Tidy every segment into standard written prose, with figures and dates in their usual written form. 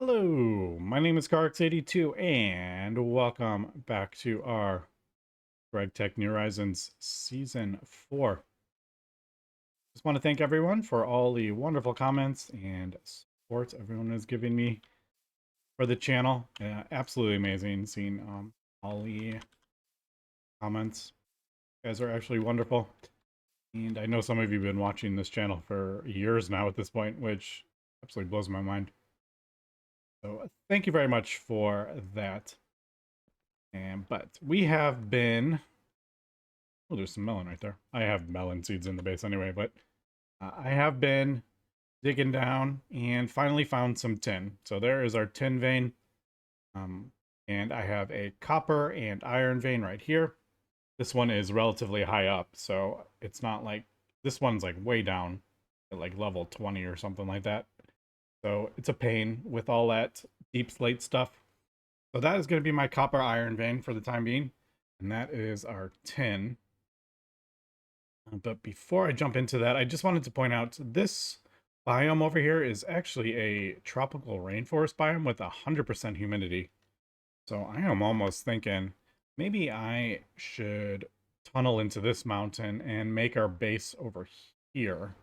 Hello, my name is CarX82 and welcome back to our GregTech New Horizons Season 4. Just want to thank everyone for all the wonderful comments and support everyone is giving me for the channel. Absolutely amazing seeing all the comments. You guys are actually wonderful. And I know some of you have been watching this channel for years now at this point, which absolutely blows my mind. So thank you very much for that. But we have been. Oh, there's some melon right there. I have melon seeds in the base anyway, but I have been digging down and finally found some tin. So there is our tin vein. And I have a copper and iron vein right here. This one is relatively high up, so it's not like this one's like way down at like level 20 or something like that. So it's a pain with all that deep slate stuff. So that is going to be my copper iron vein for the time being. And that is our tin. But before I jump into that, I just wanted to point out this biome over here is actually a tropical rainforest biome with 100% humidity. So I am almost thinking maybe I should tunnel into this mountain and make our base over here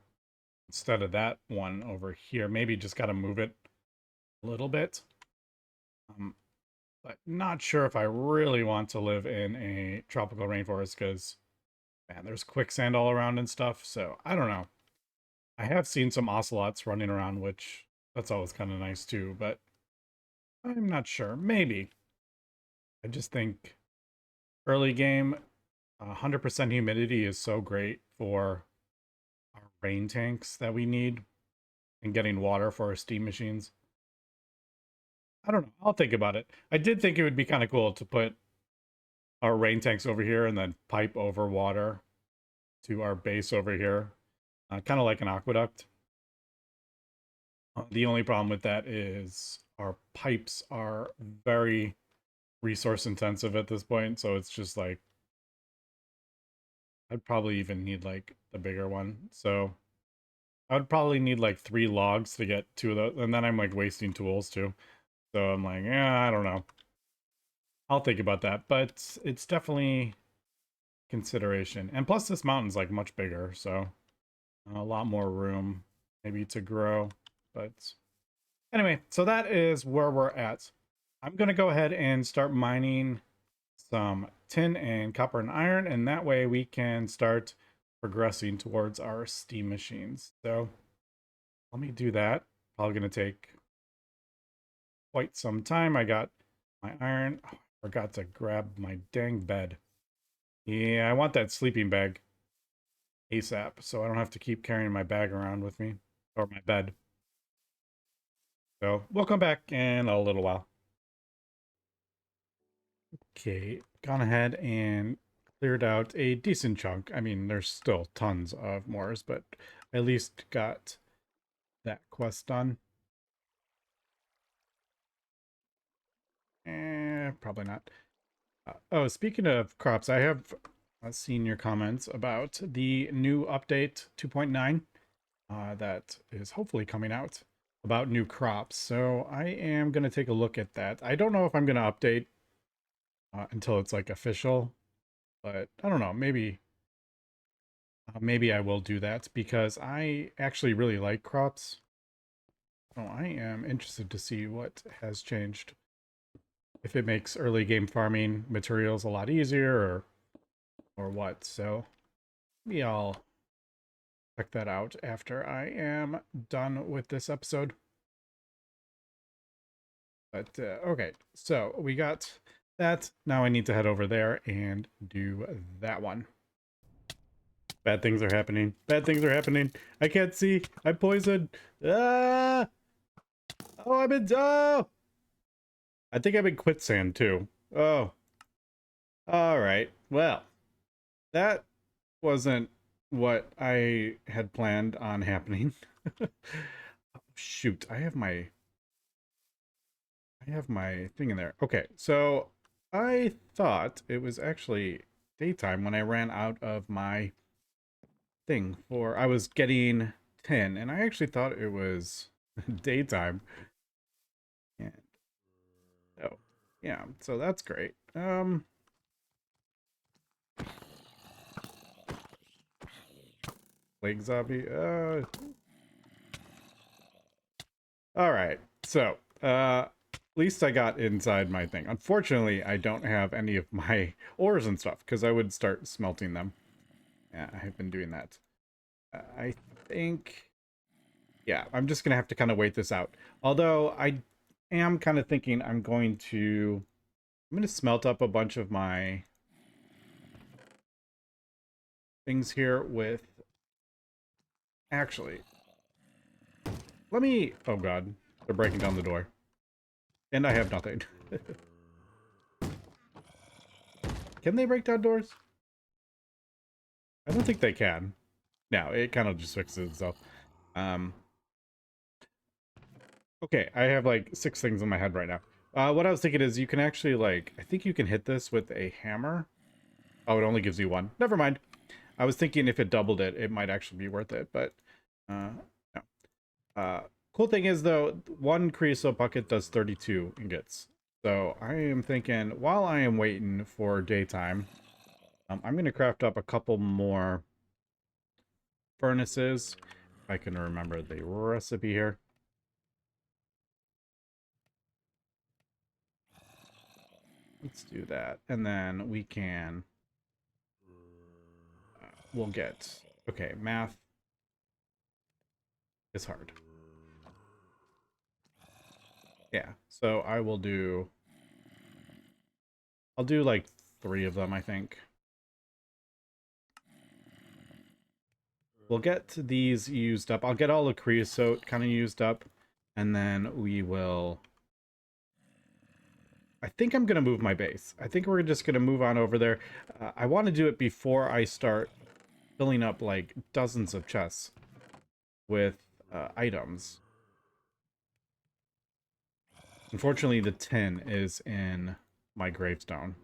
instead of that one over here. Maybe just got to move it a little bit. But not sure if I really want to live in a tropical rainforest because, man, there's quicksand all around and stuff. So I don't know. I have seen some ocelots running around, which that's always kind of nice too, but I'm not sure. Maybe. I just think early game, 100% humidity is so great for our rain tanks that we need and getting water for our steam machines. I don't know. I'll think about it. I did think it would be kind of cool to put our rain tanks over here and then pipe over water to our base over here, kind of like an aqueduct. The only problem with that is our pipes are very resource intensive at this point, so it's just like I'd probably even need like the bigger one. So I would probably need like 3 logs to get 2 of those, and then I'm like wasting tools too. So I'm like, yeah, I don't know. I'll think about that, but it's definitely consideration. And plus this mountain's like much bigger, so a lot more room maybe to grow. But anyway, so that is where we're at. I'm gonna go ahead and start mining some tin and copper and iron, and that way we can start progressing towards our steam machines. So let me do that. Probably gonna take quite some time. I got my iron. Oh, I forgot to grab my dang bed. Yeah, I want that sleeping bag ASAP so I don't have to keep carrying my bag around with me or my bed. So we'll come back in a little while. Okay, gone ahead and cleared out a decent chunk. I mean, there's still tons of mores, but at least got that quest done. Probably not. Oh, speaking of crops, I have seen your comments about the new update 2.9 that is hopefully coming out about new crops. So I am going to take a look at that. I don't know if I'm going to update until it's like official, but I don't know. Maybe I will do that because I actually really like crops. So I am interested to see what has changed. If it makes early game farming materials a lot easier or what. So maybe I'll check that out after I am done with this episode. But okay, so we got that. Now I need to head over there and do that one. Bad things are happening. Bad things are happening. I can't see. I'm poisoned. Ah! Oh, I'm in. Oh! I think I'm in quicksand too. Oh. All right. Well, that wasn't what I had planned on happening. Oh, shoot, I have my thing in there. Okay, so I thought it was actually daytime when I ran out of my thing for I was getting 10 and I actually thought it was daytime. Yeah, so that's great. Plague zombie. All right. So, at least I got inside my thing. Unfortunately, I don't have any of my ores and stuff because I would start smelting them. Yeah, I've been doing that. I think, yeah, I'm just gonna have to kind of wait this out. Although I am kind of thinking I'm gonna smelt up a bunch of my things here with, actually, let me, oh God, they're breaking down the door. And I have nothing. Can they break down doors? I don't think they can. No, it kind of just fixes itself. Um, okay, I have like 6 things in my head right now. What I was thinking is you can actually like, I think you can hit this with a hammer. Oh, it only gives you 1. Never mind. I was thinking if it doubled it, it might actually be worth it, but no. Cool thing is though, 1 creosote bucket does 32 ingots. So I am thinking while I am waiting for daytime, I'm going to craft up a couple more furnaces. If I can remember the recipe here. Let's do that. And then we can, we'll get, okay, math is hard. Yeah, so I'll do like 3 of them, I think. We'll get these used up. I'll get all the creosote kind of used up. And then we will, I think I'm going to move my base. I think we're just going to move on over there. I want to do it before I start filling up like dozens of chests with items. Unfortunately, the tin is in my gravestone.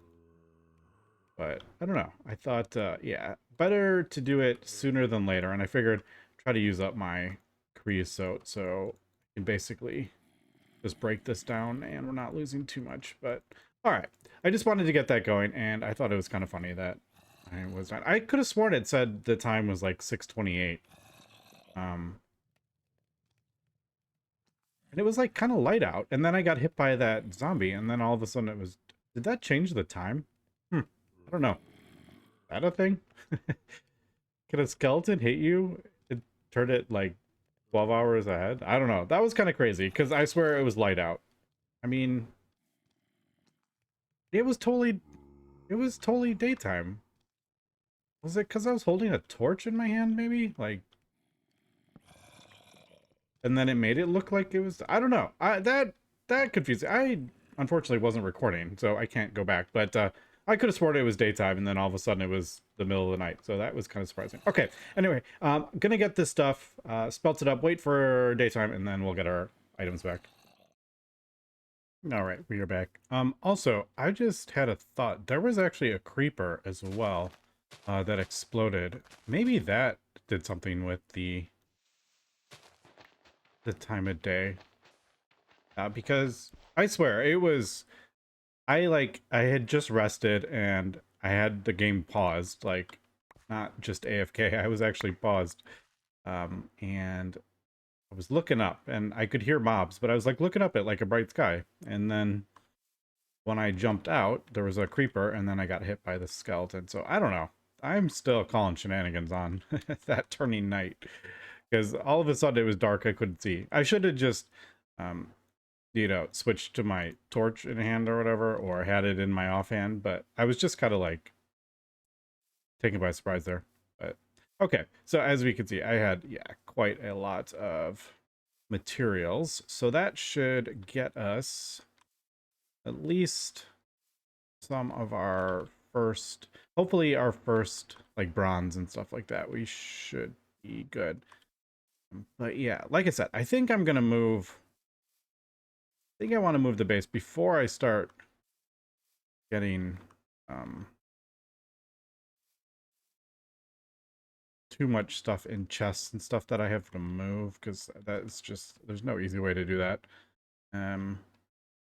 But I don't know. I thought, yeah, better to do it sooner than later. And I figured try to use up my creosote so I can basically just break this down and we're not losing too much. But all right, I just wanted to get that going, and I thought it was kind of funny that I was not. I could have sworn it said the time was like 6:28. And it was like kind of light out, and then I got hit by that zombie, and then all of a sudden it was. Did that change the time? I don't know. Is that a thing? Can a skeleton hit you? It turned it like 12 hours ahead? I don't know. That was kind of crazy because I swear it was light out. I mean, it was totally daytime. Was it because I was holding a torch in my hand, maybe? Like, and then it made it look like it was. I don't know. That confused me. I unfortunately wasn't recording, so I can't go back. But I could have sworn it was daytime, and then all of a sudden it was the middle of the night. So that was kind of surprising. Okay. Anyway, gonna get this stuff, spelt it up, wait for daytime, and then we'll get our items back. All right, we are back. Also, I just had a thought. There was actually a creeper as well, that exploded. Maybe that did something with the time of day. Because I swear it was, I had just rested and I had the game paused, like not just AFK. I was actually paused. And I was looking up and I could hear mobs, but I was like looking up at like a bright sky. And then when I jumped out, there was a creeper, and then I got hit by the skeleton. So I don't know. I'm still calling shenanigans on that turning night because all of a sudden it was dark. I couldn't see. I should have just, um, switched to my torch in hand or whatever, or had it in my offhand. But I was just kind of like taken by surprise there. But okay, so as we can see, I had, yeah, quite a lot of materials. So that should get us at least some of our first, hopefully our first like bronze and stuff like that. We should be good. But yeah, like I said, I think I'm gonna move. I think I want to move the base before I start getting um too much stuff in chests and stuff that I have to move, because that's just, there's no easy way to do that.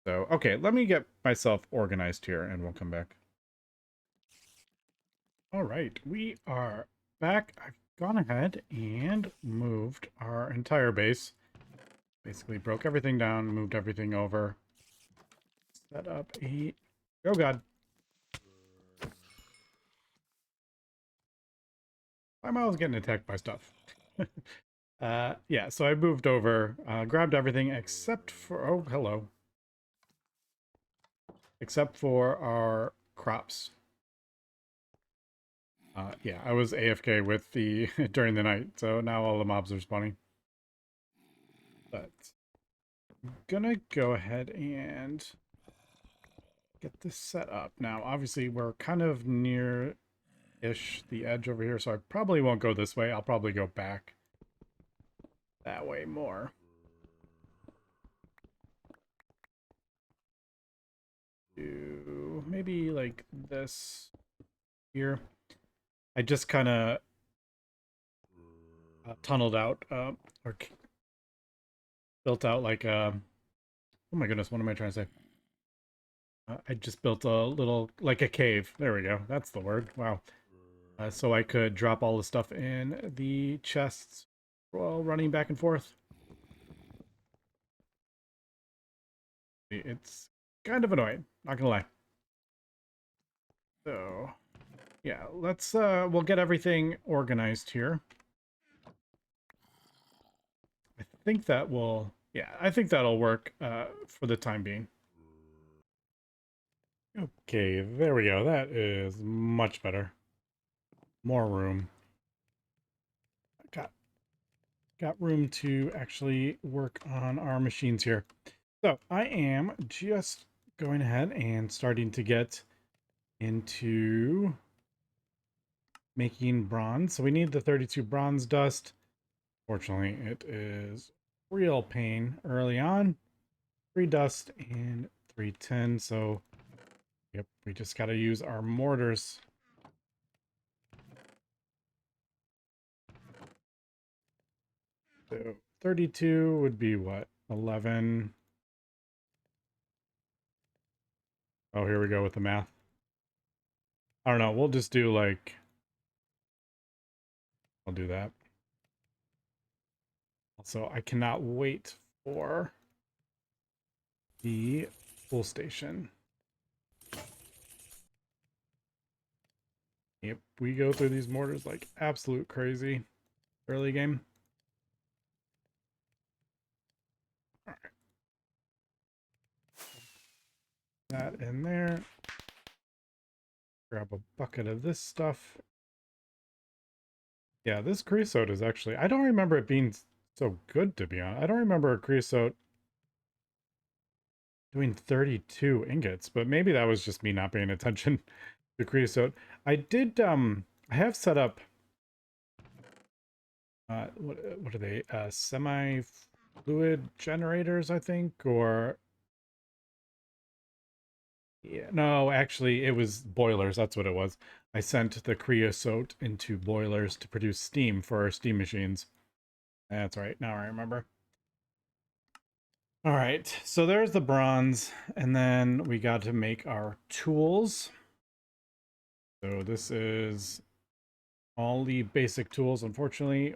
So, okay, let me get myself organized here and we'll come back. All right, we are back. I've gone ahead and moved our entire base. Basically broke everything down, moved everything over. Set up a... Oh, God. Why am I always getting attacked by stuff? Yeah, so I moved over, grabbed everything except for... Oh, hello. Except for our crops. Yeah, I was AFK with the during the night, so now all the mobs are spawning. But I'm gonna go ahead and get this set up. Now, obviously, we're kind of near-ish the edge over here, so I probably won't go this way. I'll probably go back that way more. Do maybe like this here. I just kind of tunneled out, or built out like oh my goodness, what am I trying to say? I just built a little, like a cave. There we go. That's the word. Wow. So I could drop all the stuff in the chests while running back and forth. It's kind of annoying, not gonna lie. So, yeah, let's, we'll get everything organized here. I think that will, yeah, I think that'll work for the time being. Okay, there we go. That is much better. More room. Got room to actually work on our machines here. So I am just going ahead and starting to get into making bronze. So we need the 32 bronze dust. Fortunately, it is real pain early on. 3 dust and 3 tin. So, yep, we just got to use our mortars. So 32 would be what? 11. Oh, here we go with the math. I don't know. We'll just do like... I'll do that. Also, I cannot wait for the full station. Yep, we go through these mortars like absolute crazy early game. All right. That in there. Grab a bucket of this stuff. Yeah, this creosote is actually... I don't remember it being so good, to be honest. I don't remember a creosote doing 32 ingots, but maybe that was just me not paying attention to creosote. I did, I have set up... what are they? Semi-fluid generators, I think, or... Yeah, no, actually, it was boilers. That's what it was. I sent the creosote into boilers to produce steam for our steam machines. That's right. Now I remember. All right. So there's the bronze. And then we got to make our tools. So this is all the basic tools. Unfortunately,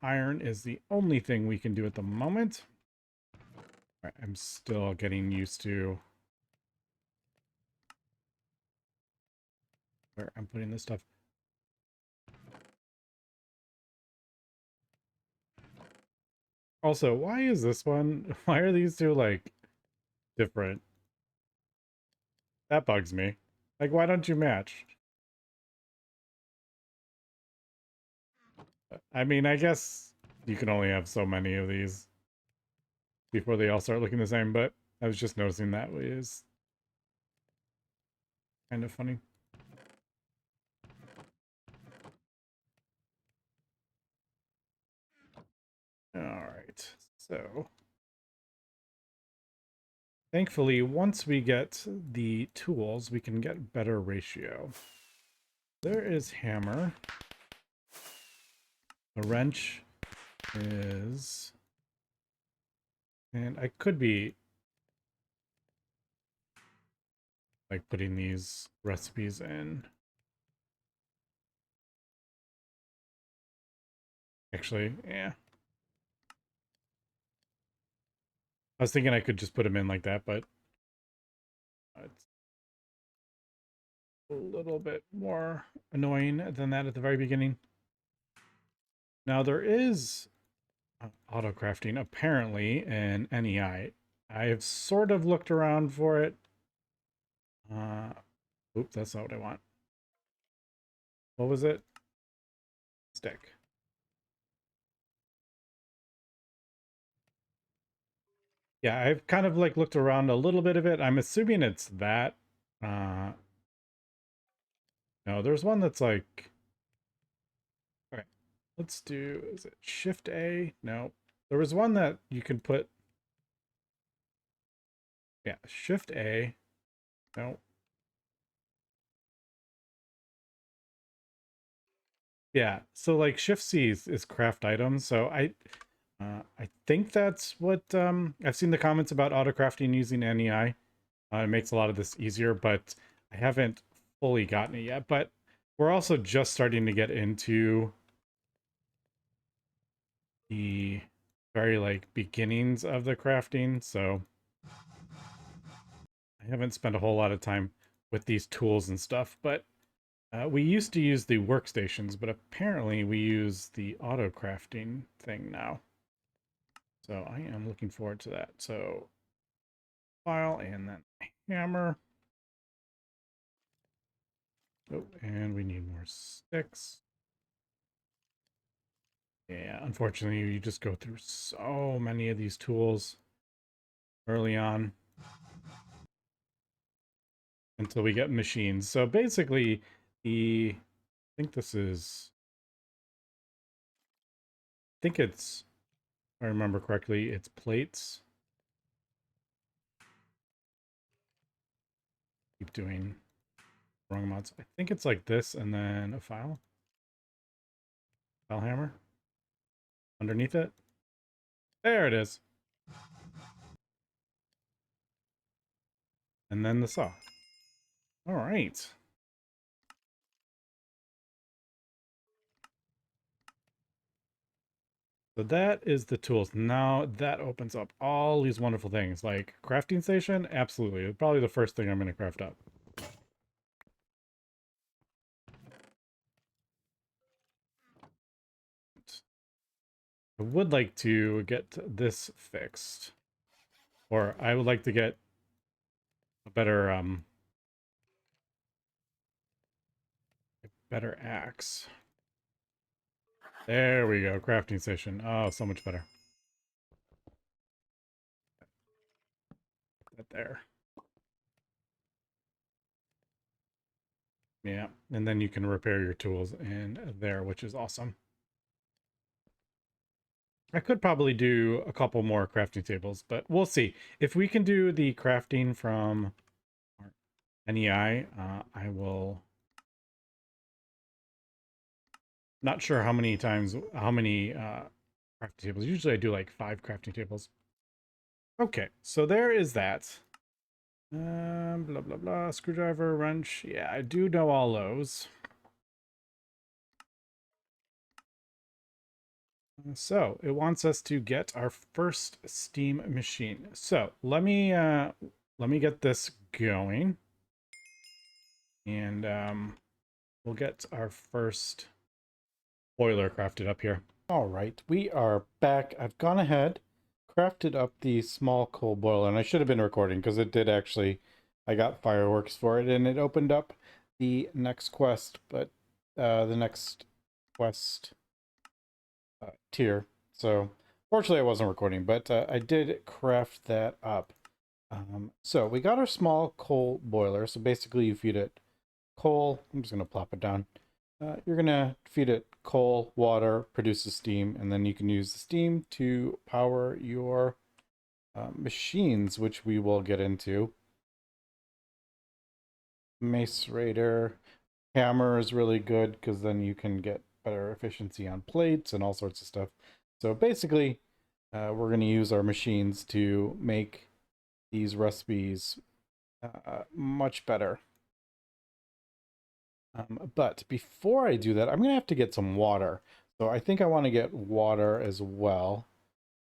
iron is the only thing we can do at the moment. All right, I'm still getting used to where I'm putting this stuff. Also, why is this one? Why are these two like different? That bugs me. Like, why don't you match? I mean, I guess you can only have so many of these before they all start looking the same, but I was just noticing that is kind of funny. All right, so thankfully, once we get the tools, we can get better ratio. There is hammer. The wrench is... And I could be like putting these recipes in. Actually, yeah. I was thinking I could just put them in like that, but it's a little bit more annoying than that at the very beginning. Now there is auto crafting apparently in NEI. I have sort of looked around for it. Oops, that's not what I want. What was it? Stick. Yeah, I've kind of like looked around a little bit of it. I'm assuming it's that. Uh, no, there's one that's like, okay, let's do, is it Shift A? No, there was one that you can put, yeah, Shift A. No. Yeah, so like Shift C is craft items. So I think that's what I've seen the comments about auto crafting using NEI. It makes a lot of this easier, but I haven't fully gotten it yet. But we're also just starting to get into the very like beginnings of the crafting, so I haven't spent a whole lot of time with these tools and stuff. But we used to use the workstations, but apparently we use the auto crafting thing now. So I am looking forward to that. So file and then hammer. Oh, and we need more sticks. Yeah, unfortunately, you just go through so many of these tools early on until we get machines. So basically, I think this is, I think it's, if I remember correctly, it's plates. Keep doing wrong amounts. I think it's like this and then a file hammer underneath it. There it is. And then the saw. All right. So that is the tools. Now that opens up all these wonderful things like crafting station. Absolutely. Probably the first thing I'm going to craft up. I would like to get this fixed, or I would like to get a better axe. There we go. Crafting station. Oh, so much better. Put that there. Yeah, and then you can repair your tools in there, which is awesome. I could probably do a couple more crafting tables, but we'll see. If we can do the crafting from NEI, I will. Not sure how many crafting tables. Usually I do like 5 crafting tables. Okay, so there is that. Blah, blah, blah. Screwdriver, wrench. Yeah, I do know all those. So it wants us to get our first steam machine. So let me get this going, and we'll get our first boiler crafted up here. All right, we are back. I've gone ahead, crafted up the small coal boiler, and I should have been recording because it did actually. I got fireworks for it, and it opened up the next quest, but the next quest tier. So fortunately I wasn't recording, but I did craft that up. So we got our small coal boiler. So basically you feed it coal. I'm just going to plop it down. You're going to feed it coal, water, produces steam, and then you can use the steam to power your machines, which we will get into. Mace Raider. Hammer is really good because then you can get better efficiency on plates and all sorts of stuff. So basically, we're going to use our machines to make these recipes much better. But before I do that, I'm gonna have to get some water. So I think I want to get water as well.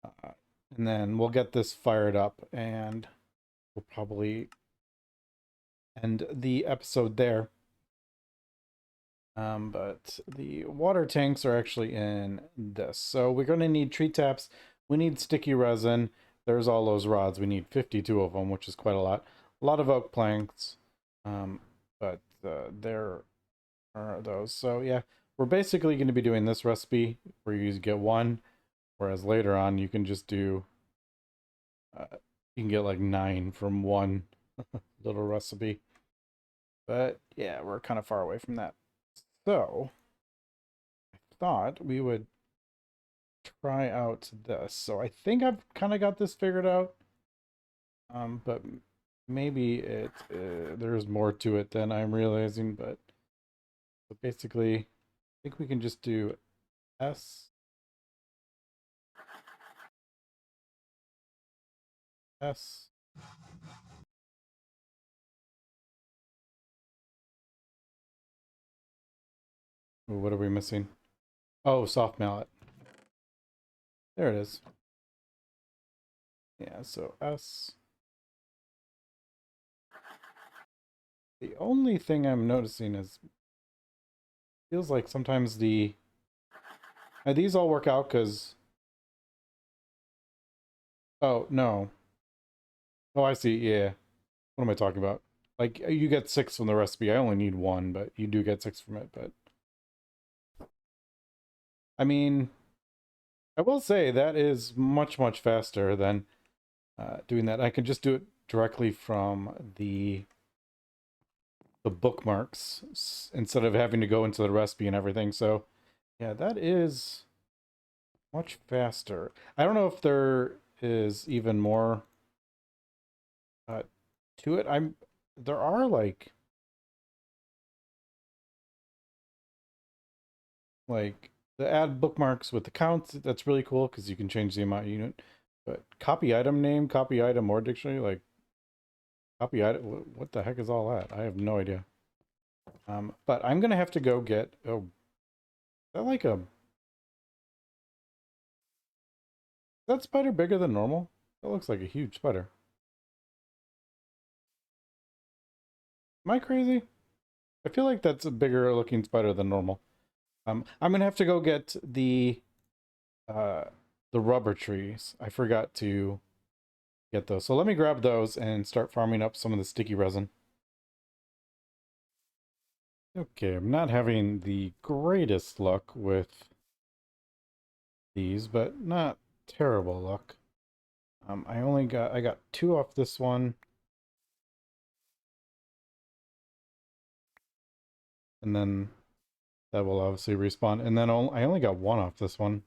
Uh, and then we'll get this fired up and we'll probably end the episode there. But the water tanks are actually in this. So we're going to need tree taps. We need sticky resin. There's all those rods. We need 52 of them, which is quite a lot. A lot of oak planks. But there are those. So yeah, we're basically going to be doing this recipe where you get one, whereas later on you can just do, you can get like 9 from one little recipe. But yeah, we're kind of far away from that. So I thought we would try out this. So I think I've kind of got this figured out. But maybe there's more to it than I'm realizing. But so basically, I think we can just do S, S. Ooh, what are we missing? Oh, soft mallet. There it is. Yeah, so S. The only thing I'm noticing is feels like sometimes these all work out because, oh no, oh I see, yeah. What am I talking about? Like you get 6 from the recipe. I only need 1, but you do get 6 from it. But I mean, I will say that is much faster than doing that. I can just do it directly from the bookmarks instead of having to go into the recipe and everything. So yeah, that is much faster. I don't know if there is even more uh, to it. There are like the add bookmarks with the counts. That's really cool because you can change the amount unit. But copy item name, copy item or dictionary, like copy item. What the heck is all that? I have no idea. But I'm gonna have to go get. Oh, is that like a? Is that spider bigger than normal? That looks like a huge spider. Am I crazy? I feel like that's a bigger looking spider than normal. I'm gonna have to go get uh the rubber trees. I forgot to get those. So let me grab those and start farming up some of the sticky resin. Okay, I'm not having the greatest luck with these, but not terrible luck. I got 2 off this one, and then that will obviously respawn. And then I only got 1 off this one,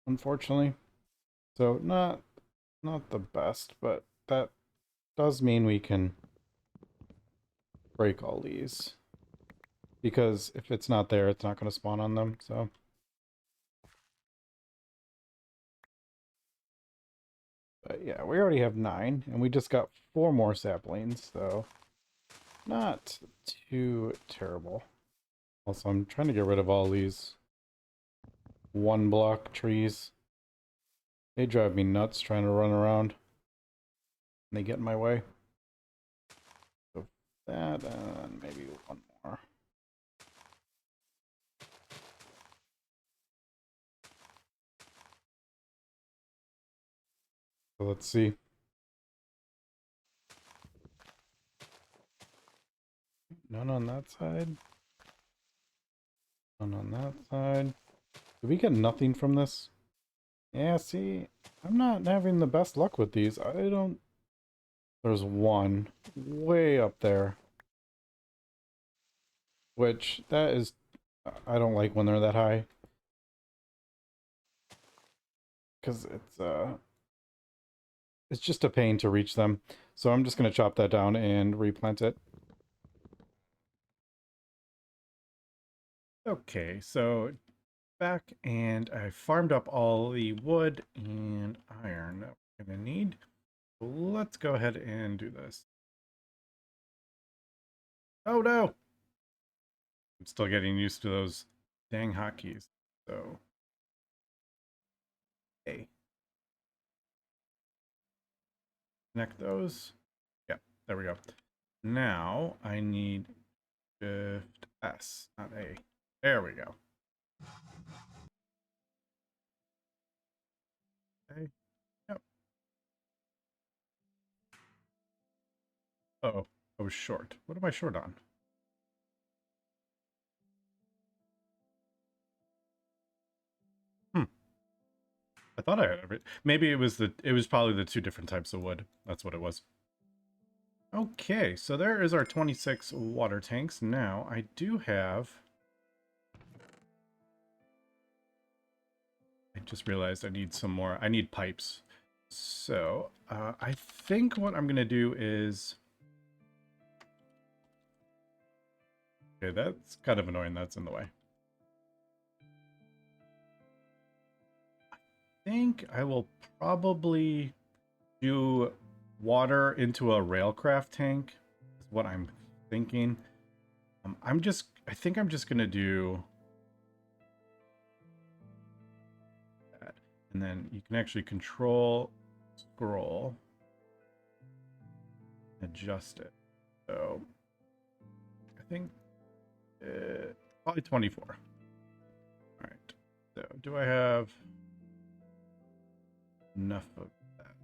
unfortunately. So not the best, but that does mean we can break all these. Because if it's not there, it's not going to spawn on them, so. But yeah, we already have 9, and we just got 4 more saplings, so not too terrible. Also, I'm trying to get rid of all these 1-block trees. They drive me nuts trying to run around. And they get in my way. So that, and maybe 1 more. So let's see. None on that side. None on that side. Did we get nothing from this? Yeah, see, I'm not having the best luck with these. I don't... There's 1 way up there. Which, that is... I don't like when they're that high. Because it's just a pain to reach them. So I'm just going to chop that down and replant it. Okay, so back and I farmed up all the wood and iron that we're going to need. Let's go ahead and do this. Oh no! I'm still getting used to those dang hotkeys. So, hey, connect those. Yep, there we go. Now I need Shift S, not A. There we go. Okay. Yep. Uh-oh, I was short. What am I short on? Hmm. I thought I had every. Maybe it was probably the two different types of wood. That's what it was. Okay, so there is our 26 water tanks. Now I do have. I just realized I need some more. I need pipes. So I think what I'm gonna do is. Okay, that's kind of annoying. That's in the way. I think I will probably do water into a railcraft tank. Is what I'm thinking. I think I'm just gonna do that, and then you can actually control scroll, adjust it. So I think probably 24. All right. So do I have enough of that?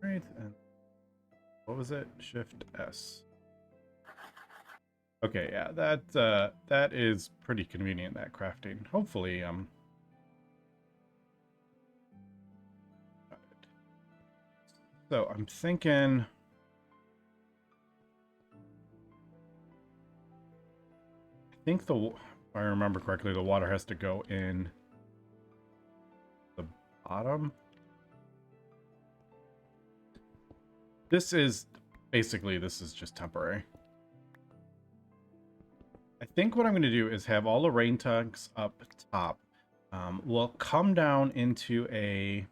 Right. And what was it? Shift S. Okay, yeah, that is pretty convenient, that crafting. Hopefully, so I'm thinking I think if I remember correctly, the water has to go in the bottom. This is this is just temporary. I think what I'm going to do is have all the rain tanks up top. We'll come down into a...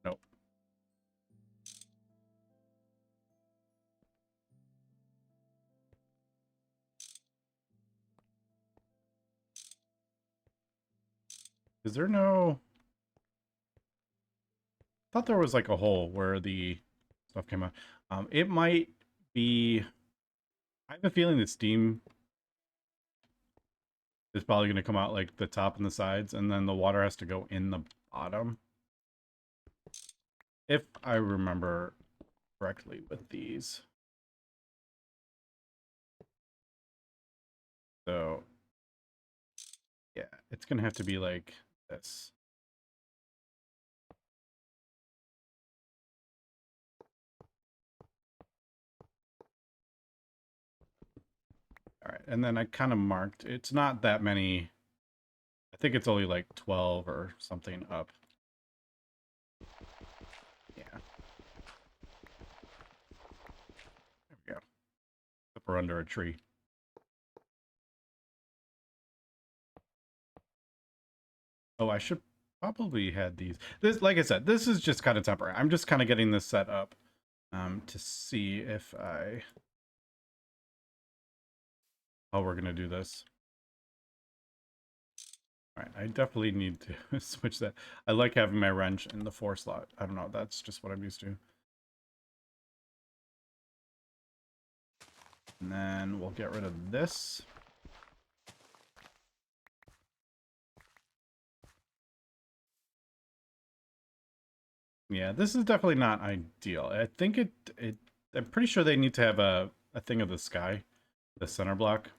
Nope. Is there no... I thought there was like a hole where the stuff came out. It might be... I have a feeling that steam is probably going to come out like the top and the sides, and then the water has to go in the bottom. If I remember correctly with these. So, yeah, it's going to have to be like this. All right, and then I kind of marked, it's not that many. I think it's only like 12 or something up. Yeah. There we go. Up or under a tree. Oh, I should probably had these. This, like I said, this is just kind of temporary. I'm just kind of getting this set up to see if how we're gonna do this. All right, I definitely need to switch that. I like having my wrench in the 4 slot. I don't know, that's just what I'm used to. And then we'll get rid of this. Yeah, this is definitely not ideal. I think I'm pretty sure they need to have a thing of the sky, the center block.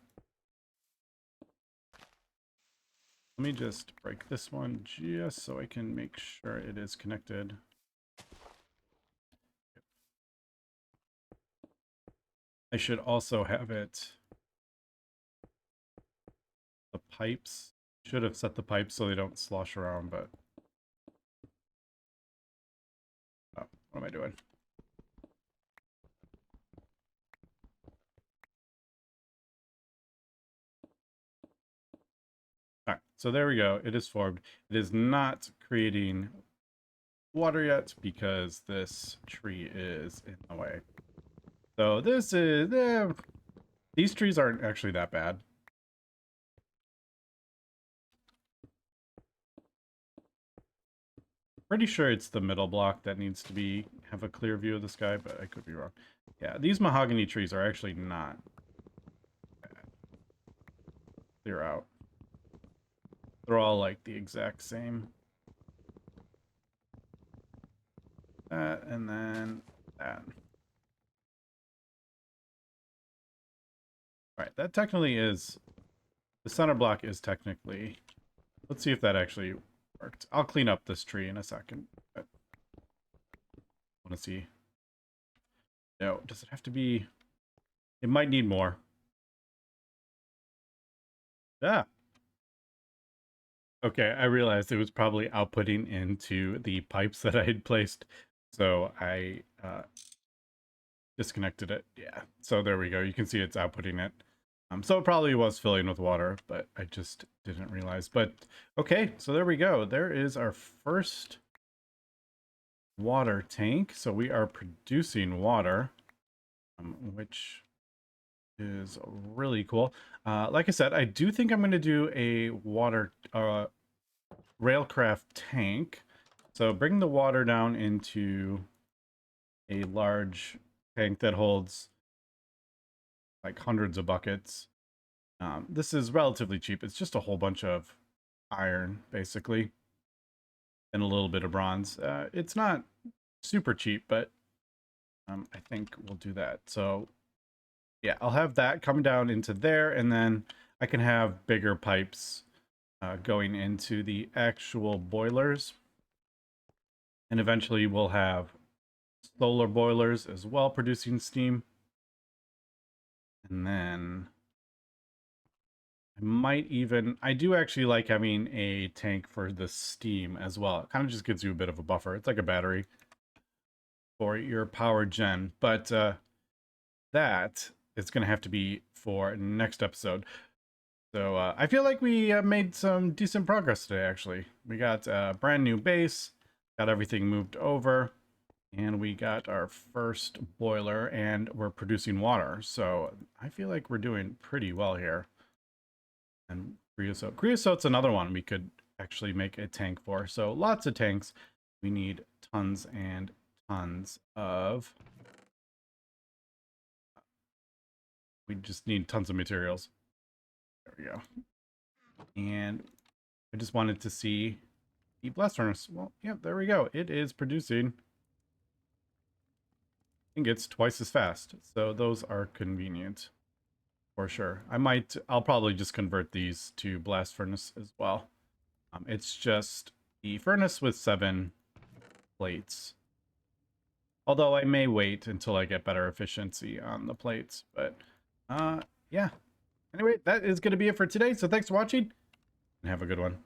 Let me just break this one just so I can make sure it is connected. I should also have it, the pipes. Should have set the pipes so they don't slosh around, but oh, what am I doing? so there we go. It is formed. It is not creating water yet because this tree is in the way. So this is, these trees aren't actually that bad. Pretty sure it's the middle block that needs to have a clear view of the sky, but I could be wrong. Yeah, these mahogany trees are actually not bad. Clear out. They're all like the exact same. That, and then that. Alright, that technically is... The center block is technically... Let's see if that actually worked. I'll clean up this tree in a second. I want to see. No, does it have to be... It might need more. Yeah. Okay, I realized it was probably outputting into the pipes that I had placed. So I disconnected it. Yeah, so there we go. You can see it's outputting it. So it probably was filling with water, but I just didn't realize. But okay, so there we go. There is our first water tank. So we are producing water, which is really cool. Like I said, I do think I'm going to do a water railcraft tank. So bring the water down into a large tank that holds like hundreds of buckets. This is relatively cheap. It's just a whole bunch of iron, basically, and a little bit of bronze. It's not super cheap, but I think we'll do that. So yeah, I'll have that come down into there, and then I can have bigger pipes going into the actual boilers. And eventually we'll have solar boilers as well producing steam. And then I do actually like having a tank for the steam as well. It kind of just gives you a bit of a buffer. It's like a battery for your power gen. But that is going to have to be for next episode. So I feel like we made some decent progress today, actually. We got a brand new base, got everything moved over, and we got our first boiler, and we're producing water. So I feel like we're doing pretty well here. And creosote. Creosote's another one we could actually make a tank for. So lots of tanks. We need tons and tons of... We just need tons of materials. There we go. And I just wanted to see the blast furnace. Well, yeah, there we go. It is producing ingots twice as fast. So those are convenient for sure. I'll probably just convert these to blast furnace as well. It's just the furnace with 7 plates. Although I may wait until I get better efficiency on the plates. But yeah. Anyway, that is going to be it for today. So thanks for watching and have a good one.